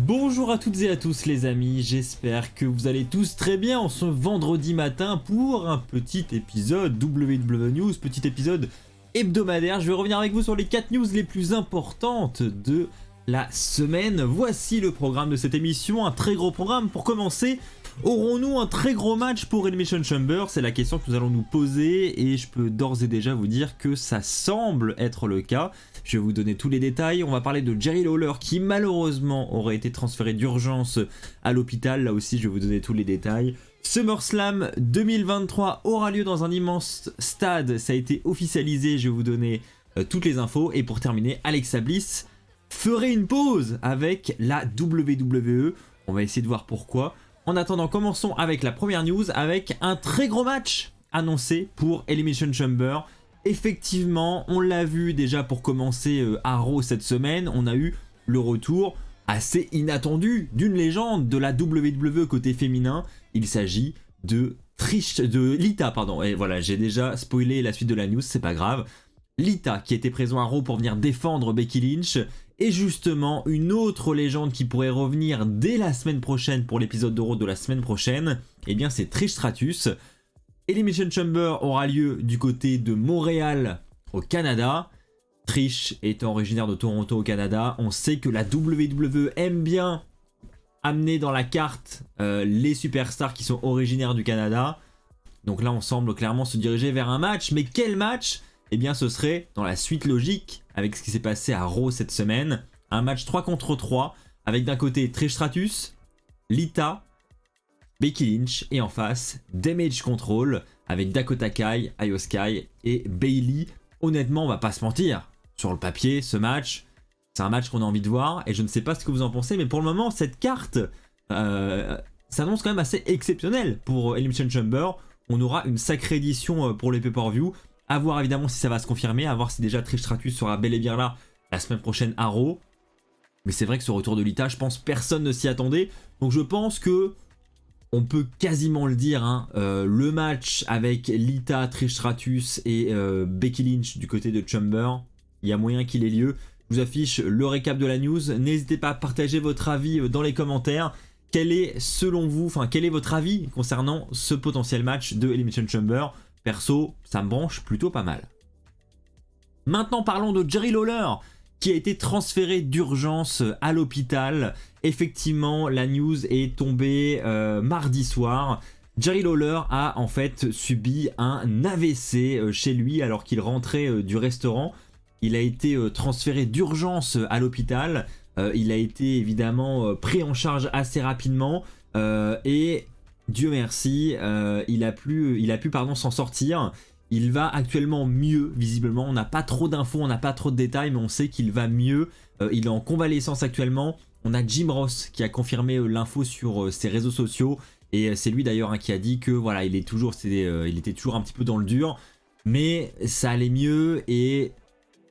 Bonjour à toutes et à tous les amis, j'espère que vous allez tous très bien en ce vendredi matin pour un petit épisode WWE News, petit épisode hebdomadaire. Je vais revenir avec vous sur les 4 news les plus importantes de la semaine. Voici le programme de cette émission, un très gros programme. Pour commencer, aurons-nous un très gros match pour Elimination Chamber? C'est la question que nous allons nous poser et je peux d'ores et déjà vous dire que ça semble être le cas. Je vais vous donner tous les détails. On va parler de Jerry Lawler qui malheureusement aurait été transféré d'urgence à l'hôpital. Là aussi, je vais vous donner tous les détails. SummerSlam 2023 aura lieu dans un immense stade. Ça a été officialisé. Je vais vous donner toutes les infos. Et pour terminer, Alexa Bliss ferait une pause avec la WWE. On va essayer de voir pourquoi. En attendant, commençons avec la première news avec un très gros match annoncé pour Elimination Chamber. Effectivement, on l'a vu déjà pour commencer à Raw cette semaine, on a eu le retour assez inattendu d'une légende de la WWE côté féminin. Il s'agit de Lita, pardon. Et voilà, j'ai déjà spoilé la suite de la news, c'est pas grave. Lita qui était présent à Raw pour venir défendre Becky Lynch. Et justement, une autre légende qui pourrait revenir dès la semaine prochaine pour l'épisode de Raw de la semaine prochaine, eh bien c'est Trish Stratus. Elimination Chamber aura lieu du côté de Montréal au Canada. Trish étant originaire de Toronto au Canada, on sait que la WWE aime bien amener dans la carte les superstars qui sont originaires du Canada. Donc là on semble clairement se diriger vers un match, mais quel match? Eh bien ce serait dans la suite logique avec ce qui s'est passé à Raw cette semaine. Un match 3 contre 3 avec d'un côté Trish Stratus, Lita, Becky Lynch et en face Damage Control avec Dakota Kai, Io Sky et Bayley. Honnêtement, on va pas se mentir, sur le papier, ce match, c'est un match qu'on a envie de voir et je ne sais pas ce que vous en pensez, mais pour le moment, cette carte s'annonce quand même assez exceptionnelle pour Elimination Chamber. On aura une sacrée édition pour les pay-per-view. À voir évidemment si ça va se confirmer, à voir si déjà Trish Stratus sera bel et bien là la semaine prochaine à Raw. Mais c'est vrai que ce retour de Lita, je pense personne ne s'y attendait. Donc je pense que on peut quasiment le dire, hein, le match avec Lita, Trish Stratus et Becky Lynch du côté de Chamber, il y a moyen qu'il ait lieu. Je vous affiche le récap de la news. N'hésitez pas à partager votre avis dans les commentaires. Quel est selon vous, quel est votre avis concernant ce potentiel match de Elimination Chamber? Perso, ça me branche plutôt pas mal. Maintenant parlons de Jerry Lawler qui a été transféré d'urgence à l'hôpital. Effectivement, la news est tombée mardi soir. Jerry Lawler a en fait subi un AVC chez lui alors qu'il rentrait du restaurant. Il a été transféré d'urgence à l'hôpital. Il a été évidemment pris en charge assez rapidement et Dieu merci, il a pu s'en sortir. Il va actuellement mieux, visiblement. On n'a pas trop d'infos, on n'a pas trop de détails, mais on sait qu'il va mieux. Il est en convalescence actuellement. On a Jim Ross qui a confirmé l'info sur ses réseaux sociaux. Et c'est lui d'ailleurs qui a dit que voilà, il était toujours un petit peu dans le dur. Mais ça allait mieux. Et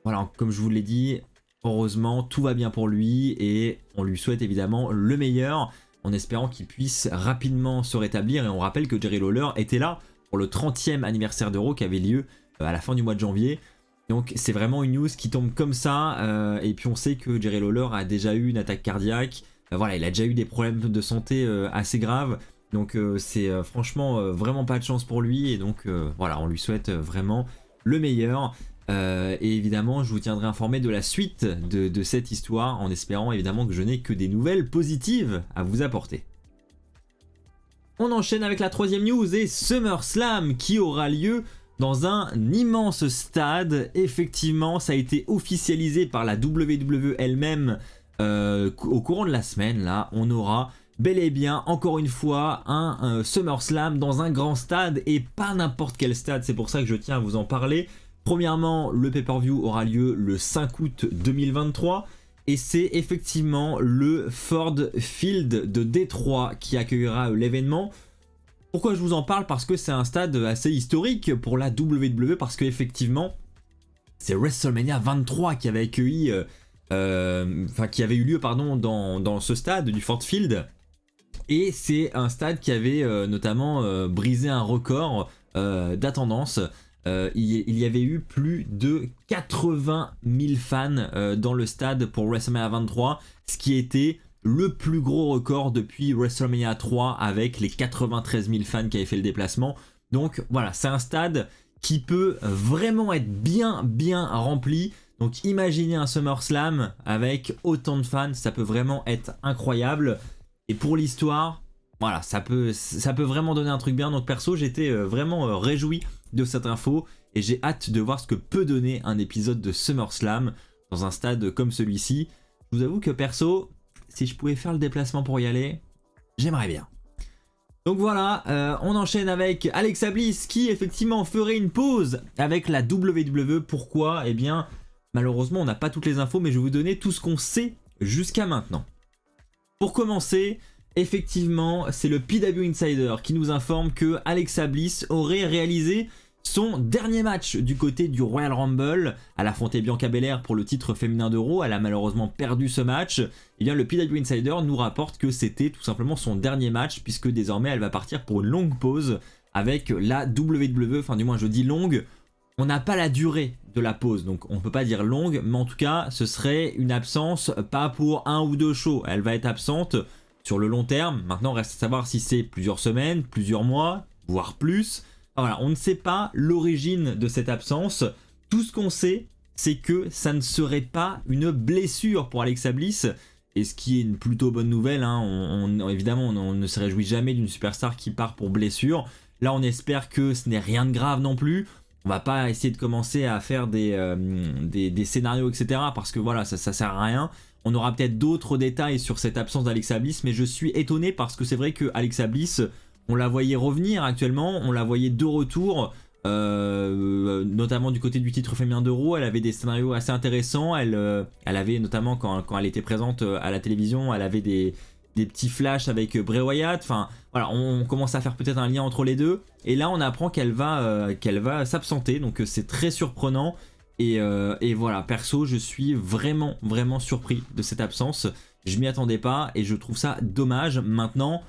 voilà, comme je vous l'ai dit, heureusement, tout va bien pour lui. Et on lui souhaite évidemment le meilleur, en espérant qu'il puisse rapidement se rétablir. Et on rappelle que Jerry Lawler était là pour le 30e anniversaire de Raw qui avait lieu à la fin du mois de janvier. Donc c'est vraiment une news qui tombe comme ça. Et puis on sait que Jerry Lawler a déjà eu une attaque cardiaque. Voilà, il a déjà eu des problèmes de santé assez graves. Donc c'est franchement vraiment pas de chance pour lui. Et donc voilà, on lui souhaite vraiment le meilleur. Et évidemment, je vous tiendrai informé de la suite de cette histoire, en espérant évidemment que je n'ai que des nouvelles positives à vous apporter. On enchaîne avec la troisième news et SummerSlam qui aura lieu dans un immense stade. Effectivement, ça a été officialisé par la WWE elle-même au courant de la semaine. Là, on aura bel et bien, encore une fois, un SummerSlam dans un grand stade et pas n'importe quel stade. C'est pour ça que je tiens à vous en parler. Premièrement, le pay-per-view aura lieu le 5 août 2023 et c'est effectivement le Ford Field de Détroit qui accueillera l'événement. Pourquoi je vous en parle? Parce que c'est un stade assez historique pour la WWE, parce que effectivement c'est WrestleMania 23 qui avait accueilli, qui avait eu lieu dans ce stade du Ford Field, et c'est un stade qui avait notamment brisé un record d'attendance. Il y avait eu plus de 80 000 fans dans le stade pour WrestleMania 23, ce qui était le plus gros record depuis WrestleMania 3 avec les 93 000 fans qui avaient fait le déplacement. Donc voilà, c'est un stade qui peut vraiment être bien rempli. Donc imaginez un SummerSlam avec autant de fans, ça peut vraiment être incroyable. Et pour l'histoire, voilà, ça peut vraiment donner un truc bien. Donc perso, j'étais vraiment réjoui de cette info et j'ai hâte de voir ce que peut donner un épisode de SummerSlam dans un stade comme celui-ci. Je vous avoue que perso, si je pouvais faire le déplacement pour y aller, j'aimerais bien. Donc voilà, on enchaîne avec Alexa Bliss qui effectivement ferait une pause avec la WWE. Pourquoi? Eh bien, malheureusement, on n'a pas toutes les infos, mais je vais vous donner tout ce qu'on sait jusqu'à maintenant. Pour commencer, effectivement, c'est le PW Insider qui nous informe que Alexa Bliss aurait réalisé son dernier match du côté du Royal Rumble. Elle affrontait Bianca Belair pour le titre féminin de Raw. Elle a malheureusement perdu ce match. Et bien le PW Insider nous rapporte que c'était tout simplement son dernier match, puisque désormais elle va partir pour une longue pause avec la WWE. Enfin du moins je dis longue, on n'a pas la durée de la pause, donc on peut pas dire longue, mais en tout cas ce serait une absence pas pour 1 ou 2 shows. Elle va être absente sur le long terme. Maintenant reste à savoir si c'est plusieurs semaines, plusieurs mois, voire plus. Voilà, on ne sait pas l'origine de cette absence. Tout ce qu'on sait, c'est que ça ne serait pas une blessure pour Alexa Bliss. Et ce qui est une plutôt bonne nouvelle, hein. Évidemment, on ne se réjouit jamais d'une superstar qui part pour blessure. Là, on espère que ce n'est rien de grave non plus. On va pas essayer de commencer à faire des scénarios, etc. Parce que voilà, ça sert à rien. On aura peut-être d'autres détails sur cette absence d'Alexa Bliss. Mais je suis étonné parce que c'est vrai que Alexa Bliss, on la voyait revenir actuellement, on la voyait de retour, notamment du côté du titre féminin de Raw. Elle avait des scénarios assez intéressants, elle avait notamment quand elle était présente à la télévision, elle avait des petits flashs avec Bray Wyatt. Enfin voilà, on commence à faire peut-être un lien entre les deux, et là on apprend qu'elle va s'absenter, donc c'est très surprenant. Et voilà, perso je suis vraiment surpris de cette absence, je m'y attendais pas et je trouve ça dommage. Maintenant,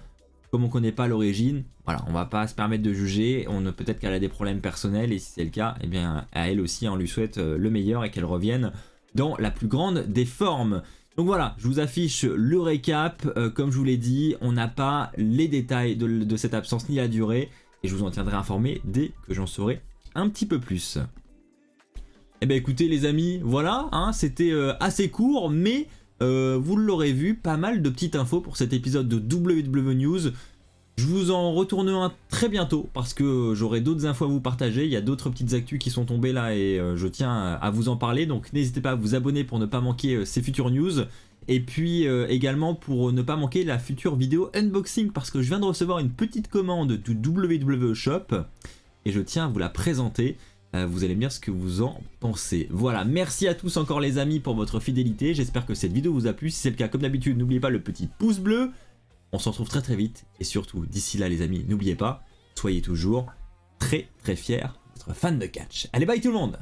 comme on connaît pas l'origine, voilà, on va pas se permettre de juger. Peut-être qu'elle a des problèmes personnels, et si c'est le cas, eh bien à elle aussi on lui souhaite le meilleur et qu'elle revienne dans la plus grande des formes. Donc voilà, je vous affiche le récap. Comme je vous l'ai dit, on n'a pas les détails de cette absence ni la durée, et je vous en tiendrai informé dès que j'en saurai un petit peu plus. Eh bien écoutez les amis, voilà, hein, c'était assez court, mais vous l'aurez vu, pas mal de petites infos pour cet épisode de WWE News. Je vous en retourne un très bientôt parce que j'aurai d'autres infos à vous partager. Il y a d'autres petites actus qui sont tombées là et je tiens à vous en parler. Donc n'hésitez pas à vous abonner pour ne pas manquer ces futures news. Et puis également pour ne pas manquer la future vidéo unboxing, parce que je viens de recevoir une petite commande du WWE Shop et je tiens à vous la présenter. Vous allez me dire ce que vous en pensez. Voilà, merci à tous encore les amis pour votre fidélité. J'espère que cette vidéo vous a plu. Si c'est le cas, comme d'habitude, n'oubliez pas le petit pouce bleu. On se retrouve très vite. Et surtout, d'ici là les amis, n'oubliez pas, soyez toujours très fiers d'être fan de catch. Allez, bye tout le monde!